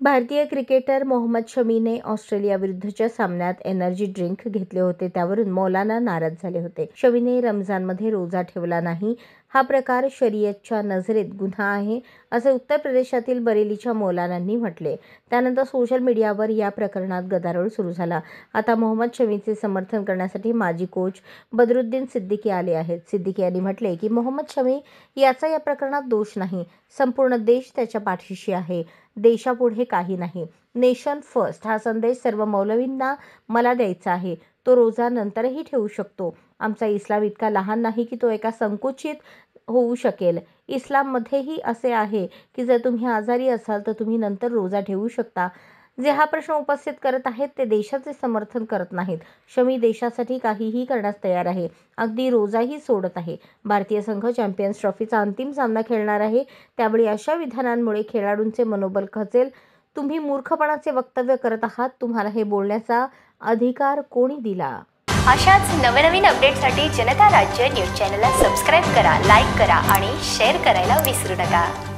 भारतीय क्रिकेटर मोहम्मद शमीने ऑस्ट्रेलियाविरुद्धच्या सामन्यात एनर्जी ड्रिंक घेतले होते, त्यावरून मौलाना नाराज झाले होते. शमीने रमजानमध्ये रोजा ठेवला नाही, हा प्रकार शरीयतच्या नजरेत गुन्हा आहे, असे उत्तर प्रदेशातील बरेलीच्या मौलानांनी म्हटले. त्यानंतर सोशल मीडियावर या प्रकरणात गदारोळ सुरू झाला. आता मोहम्मद शमीचे समर्थन करण्यासाठी माजी कोच बदरुद्दीन सिद्दीकी आले आहेत. सिद्दीकी यांनी म्हटले की मोहम्मद शमी याचा या प्रकरणात दोष नाही. संपूर्ण देश त्याच्या पाठीशी आहे. देशापुढे काही नाही. नेशन फर्स्ट हा संदेश सर्व मौलवींना मला द्यायचा आहे. तो रोजा नंतरही ठेवू शकतो. आमचा इस्लाम इतका लहान नाही की तो एका संकुचित होऊ शकेल. इस्लाममध्येही असे आहे की जर तुम्ही आजारी असाल तर तुम्ही नंतर रोजा ठेवू शकता. जे हा प्रश्न उपस्थित करत आहेत ते देशाचे समर्थन करत नाहीत. शमी देशासाठी काहीही करण्यास तयार आहे, अगदी रोजाही सोडत आहे. भारतीय संघ चॅम्पियन्स ट्रॉफीचा अंतिम सामना खेळणार आहे. त्यावेळी अशा विधानांमुळे खेळाडूंचे मनोबल खचेल. तुम्ही मूर्खपणाचे वक्तव्य करत आहात. तुम्हाला हे बोलण्याचा अधिकार कोणी दिला? अशाच नवनवीन अपडेटसाठी जनता राज्य न्यूज चॅनलला सबस्क्राईब करा, लाईक करा आणि शेअर करायला विसरू नका.